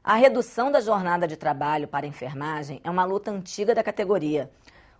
A redução da jornada de trabalho para a enfermagem é uma luta antiga da categoria.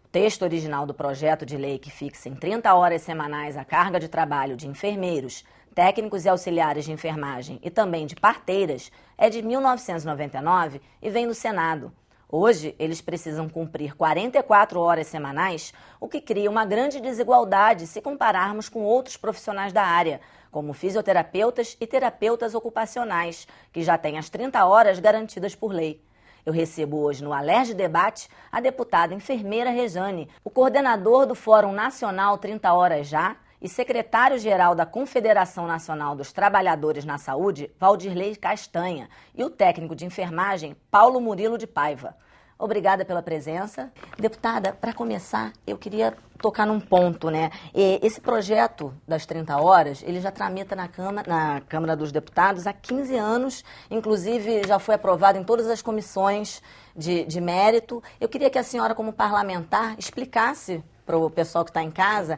O texto original do projeto de lei que fixa em 30 horas semanais a carga de trabalho de enfermeiros, técnicos e auxiliares de enfermagem e também de parteiras é de 1999 e vem do Senado. Hoje, eles precisam cumprir 44 horas semanais, o que cria uma grande desigualdade se compararmos com outros profissionais da área, como fisioterapeutas e terapeutas ocupacionais, que já têm as 30 horas garantidas por lei. Eu recebo hoje no Alerj Debate a deputada enfermeira Rejane, o coordenador do Fórum Nacional 30 Horas Já e secretário-geral da Confederação Nacional dos Trabalhadores na Saúde, Valdirley Castanha, e o técnico de enfermagem, Paulo Murilo de Paiva. Obrigada pela presença. Deputada, para começar, eu queria tocar num ponto, né? Esse projeto das 30 horas, ele já tramita na Câmara dos Deputados há 15 anos, inclusive já foi aprovado em todas as comissões de mérito. Eu queria que a senhora, como parlamentar, explicasse para o pessoal que está em casa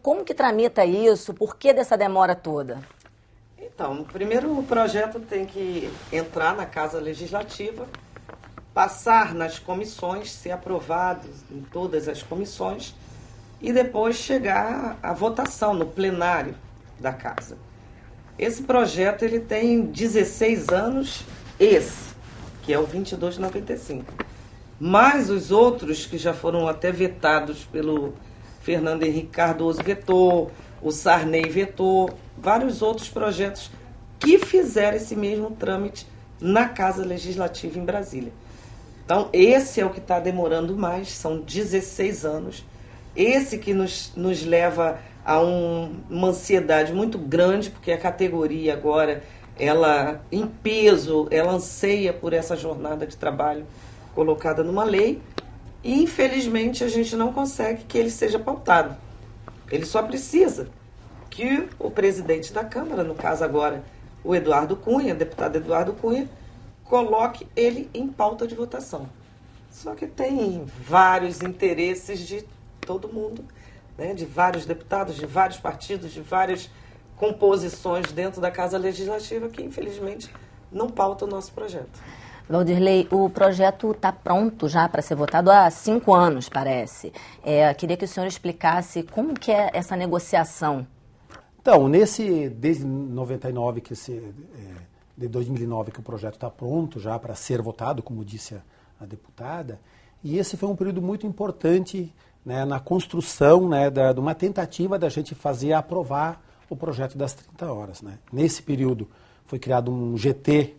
como que tramita isso, por que dessa demora toda? Então, primeiro o projeto tem que entrar na Casa Legislativa, passar nas comissões, ser aprovado em todas as comissões e depois chegar à votação no plenário da Casa. Esse projeto ele tem 16 anos, que é o 2295. Mas os outros que já foram até vetados pelo Fernando Henrique Cardoso vetou, o Sarney vetou, vários outros projetos que fizeram esse mesmo trâmite na Casa Legislativa em Brasília. Então, esse é o que está demorando mais, são 16 anos. Esse que nos leva a uma ansiedade muito grande, porque a categoria agora, ela em peso, ela anseia por essa jornada de trabalho colocada numa lei e, infelizmente, a gente não consegue que ele seja pautado. Ele só precisa que o presidente da Câmara, no caso agora o Eduardo Cunha, deputado Eduardo Cunha, coloque ele em pauta de votação. Só que tem vários interesses de todo mundo, né? De vários deputados, de vários partidos, de várias composições dentro da Casa Legislativa que, infelizmente, não pauta o nosso projeto. Valdirley, o projeto está pronto já para ser votado há 5 anos, parece. Queria que o senhor explicasse como que é essa negociação. Então, desde 99, de 2009 que o projeto está pronto já para ser votado, como disse a deputada, e esse foi um período muito importante, né, na construção, né, de uma tentativa da gente aprovar o projeto das 30 horas. Né. Nesse período foi criado um GT,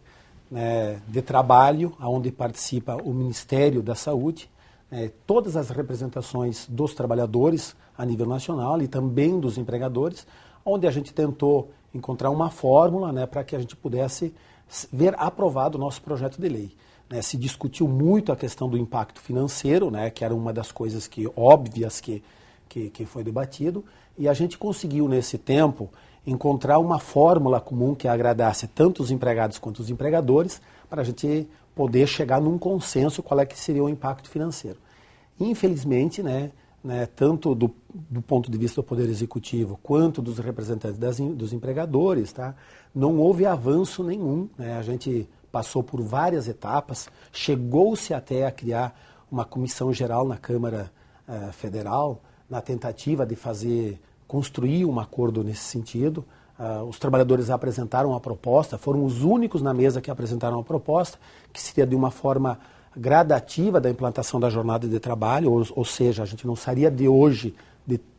né, de trabalho, onde participa o Ministério da Saúde, todas as representações dos trabalhadores a nível nacional e também dos empregadores, onde a gente tentou encontrar uma fórmula, né, para que a gente pudesse ver aprovado o nosso projeto de lei. Né, se discutiu muito a questão do impacto financeiro, né, que era uma das coisas óbvias que foi debatido, e a gente conseguiu, nesse tempo, encontrar uma fórmula comum que agradasse tanto os empregados quanto os empregadores, para a gente poder chegar num consenso qual é que seria o impacto financeiro. Infelizmente, tanto do ponto de vista do Poder Executivo quanto dos representantes dos empregadores, tá, não houve avanço nenhum. Né, a gente passou por várias etapas, chegou-se até a criar uma comissão geral na Câmara Federal, na tentativa de construir um acordo nesse sentido. Os trabalhadores apresentaram a proposta, foram os únicos na mesa que apresentaram a proposta, que seria de uma forma gradativa da implantação da jornada de trabalho, ou seja, a gente não sairia de hoje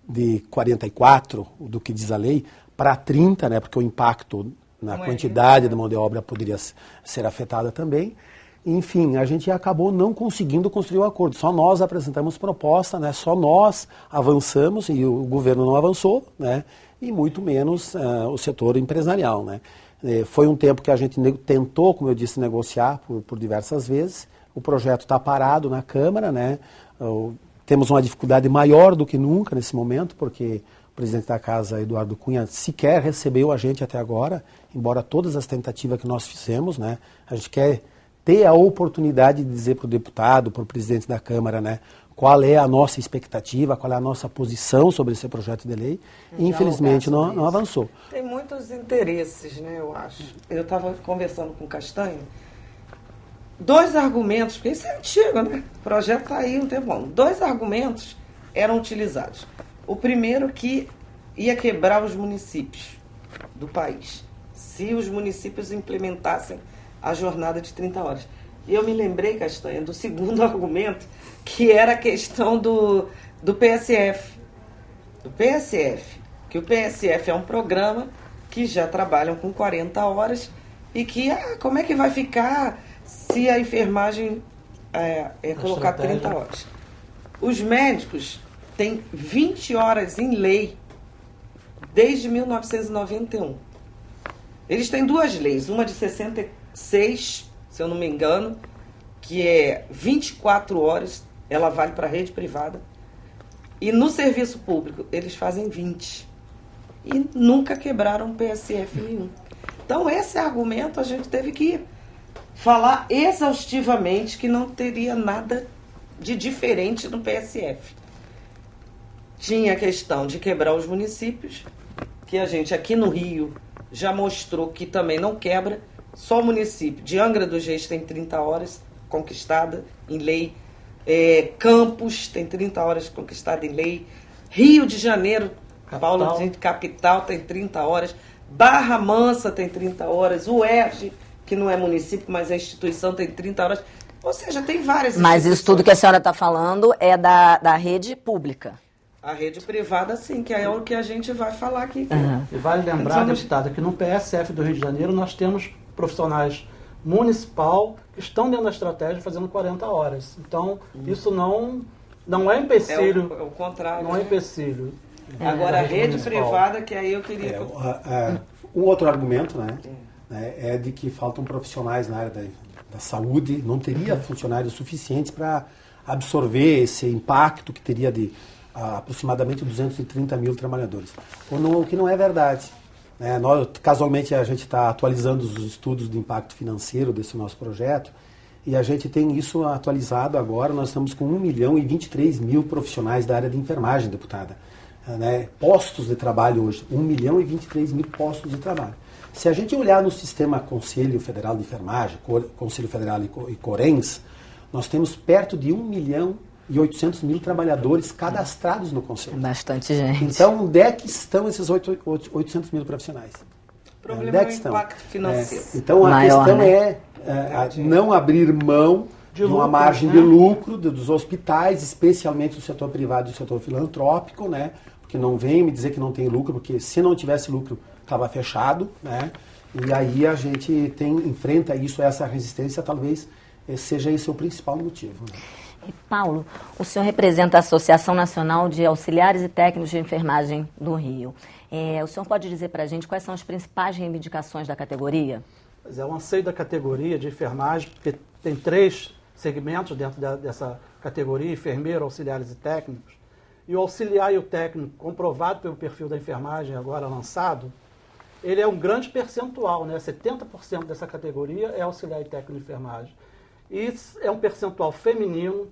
de 44, do que diz a lei, para 30, né, porque o impacto na quantidade da mão de obra poderia ser afetada também. Enfim, a gente acabou não conseguindo construir o acordo. Só nós apresentamos proposta, né? Só nós avançamos e o governo não avançou, né? E muito menos o setor empresarial, né? Foi um tempo que a gente tentou, como eu disse, negociar por diversas vezes. O projeto está parado na Câmara, né? Temos uma dificuldade maior do que nunca nesse momento, porque o presidente da Casa, Eduardo Cunha, sequer recebeu a gente até agora, embora todas as tentativas que nós fizemos, né? A gente quer ter a oportunidade de dizer para o deputado, para o presidente da Câmara, né, qual é a nossa expectativa, qual é a nossa posição sobre esse projeto de lei. E, infelizmente, não avançou. Tem muitos interesses, né, eu acho. Eu estava conversando com o Castanho 2 argumentos, porque isso é antigo, né? O projeto está aí um tempão. 2 argumentos eram utilizados. O primeiro, que ia quebrar os municípios do país, se os municípios implementassem a jornada de 30 horas. E eu me lembrei, Castanha, do segundo argumento, que era a questão do PSF. Do PSF. Que o PSF é um programa que já trabalham com 40 horas e que, como é que vai ficar se a enfermagem colocar 30 horas? Os médicos têm 20 horas em lei desde 1991. Eles têm 2 leis, uma de 66, se eu não me engano, que é 24 horas, ela vale para a rede privada, e no serviço público eles fazem 20. E nunca quebraram PSF nenhum. Então, esse argumento a gente teve que falar exaustivamente que não teria nada de diferente no PSF. Tinha a questão de quebrar os municípios, que a gente aqui no Rio já mostrou que também não quebra. Só o município de Angra dos Reis tem 30 horas conquistada em lei. Campos tem 30 horas conquistada em lei. Rio de Janeiro, Paulo capital, tem 30 horas. Barra Mansa tem 30 horas. O UERJ, que não é município, mas é instituição, tem 30 horas. Ou seja, tem várias Mas isso tudo que a senhora está falando é da rede pública. A rede privada, sim, que é o que a gente vai falar aqui. Uhum. E vale lembrar, deputada, que no PSF do Rio de Janeiro nós temos profissionais municipal que estão dentro da estratégia fazendo 40 horas. Então, isso não é empecilho. É o contrário. Não é empecilho. Agora, a rede privada, que aí eu queria... Um outro argumento, né, é de que faltam profissionais na área da saúde, não teria funcionários suficientes para absorver esse impacto que teria de aproximadamente 230 mil trabalhadores. O que não é verdade. Casualmente, a gente está atualizando os estudos de impacto financeiro desse nosso projeto e a gente tem isso atualizado agora. Nós estamos com 1.023.000 profissionais da área de enfermagem, deputada. Postos de trabalho hoje, 1.023.000 postos de trabalho. Se a gente olhar no sistema Conselho Federal de Enfermagem, Conselho Federal e Corens, nós temos perto de 1.800.000 trabalhadores cadastrados no Conselho. Bastante gente. Então, onde é que estão esses 800.000 profissionais? O problema é o impacto financeiro. Então, a questão é não abrir mão de uma margem de lucro dos hospitais, especialmente do setor privado e do setor filantrópico, porque não vem me dizer que não tem lucro, porque se não tivesse lucro, estava fechado, e aí a gente enfrenta essa resistência, talvez seja esse o principal motivo. E Paulo, o senhor representa a Associação Nacional de Auxiliares e Técnicos de Enfermagem do Rio. O senhor pode dizer para a gente quais são as principais reivindicações da categoria? Pois é, o anseio da categoria de enfermagem, porque tem 3 segmentos dentro dessa categoria, enfermeiro, auxiliares e técnicos. E o auxiliar e o técnico, comprovado pelo perfil da enfermagem agora lançado, ele é um grande percentual, 70% dessa categoria é auxiliar e técnico de enfermagem. E é um percentual feminino,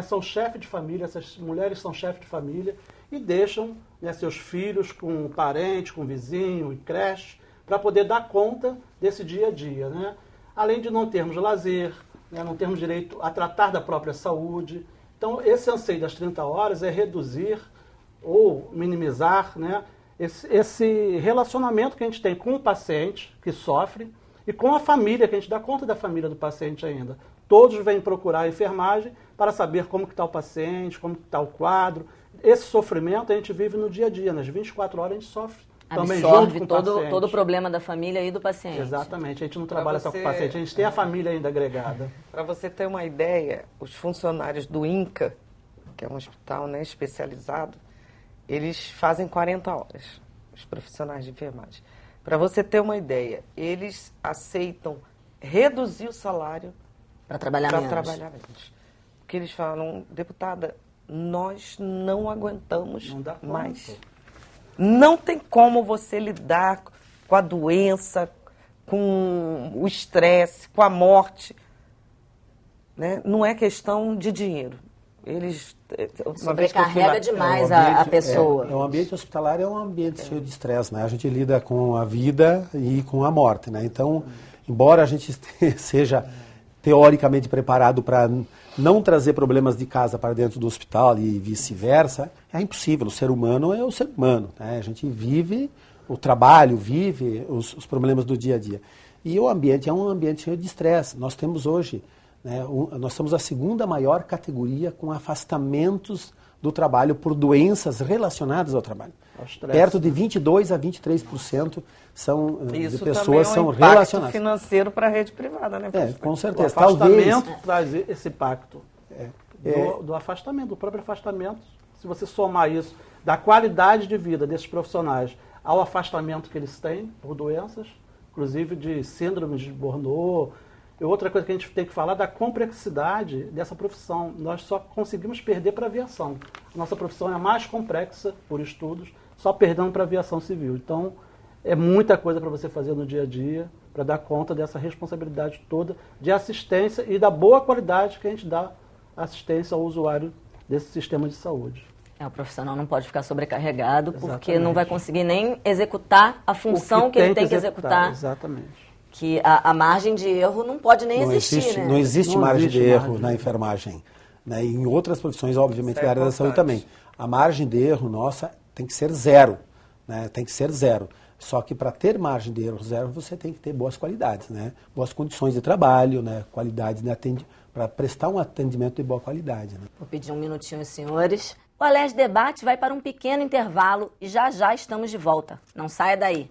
são chefes de família, essas mulheres são chefes de família e deixam seus filhos com parente, com vizinho, em creche, para poder dar conta desse dia a dia. Além de não termos lazer, não termos direito a tratar da própria saúde. Então, esse anseio das 30 horas é reduzir ou minimizar esse relacionamento que a gente tem com o paciente que sofre e com a família, que a gente dá conta da família do paciente ainda. Todos vêm procurar a enfermagem para saber como está o paciente, como está o quadro. Esse sofrimento a gente vive no dia a dia, nas 24 horas a gente sofre. Absorve todo o problema da família e do paciente. Exatamente, a gente não trabalha só com o paciente, a gente tem a família ainda agregada. Para você ter uma ideia, os funcionários do INCA, que é um hospital especializado, eles fazem 40 horas, os profissionais de enfermagem. Para você ter uma ideia, eles aceitam reduzir o salário para trabalhar menos. Porque eles falam, deputada, nós não aguentamos mais. Não tem como você lidar com a doença, com o estresse, com a morte. Não é questão de dinheiro. Eles sobrecarrega demais a pessoa. O ambiente hospitalar é um ambiente cheio de estresse, A gente lida com a vida e com a morte, Então, embora a gente teoricamente preparado para não trazer problemas de casa para dentro do hospital e vice-versa, é impossível. O ser humano é o ser humano, né? A gente vive o trabalho, vive os problemas do dia a dia. E o ambiente é um ambiente cheio de estresse. Nós temos hoje, né, nós somos a segunda maior categoria com afastamentos do trabalho por doenças relacionadas ao trabalho. Perto de 22% a 23% de pessoas são relacionadas. Isso financeiro para a rede privada, né? Com certeza. O afastamento traz esse impacto do afastamento, do próprio afastamento. Se você somar isso da qualidade de vida desses profissionais ao afastamento que eles têm por doenças, inclusive de síndromes de Burnout. E outra coisa que a gente tem que falar da complexidade dessa profissão. Nós só conseguimos perder para a aviação. Nossa profissão é a mais complexa por estudos, só perdendo para a aviação civil. Então, é muita coisa para você fazer no dia a dia, para dar conta dessa responsabilidade toda de assistência e da boa qualidade que a gente dá assistência ao usuário desse sistema de saúde. O profissional não pode ficar sobrecarregado, porque Exatamente. Não vai conseguir nem executar a função que ele tem que executar. Exatamente. Que a margem de erro não pode nem existir, né? Não existe Não margem existe de erro margem. na enfermagem. Né? E em outras profissões, obviamente, na área da saúde importante. também. A margem de erro nossa tem que ser zero. Né? Tem que ser zero. Só que para ter margem de erro zero, você tem que ter boas qualidades, né? Boas condições de trabalho, né? Qualidade de atendimento, para prestar um atendimento de boa qualidade. Né? Vou pedir um minutinho, senhores. O Alerj Debate vai para um pequeno intervalo e já já estamos de volta. Não saia daí.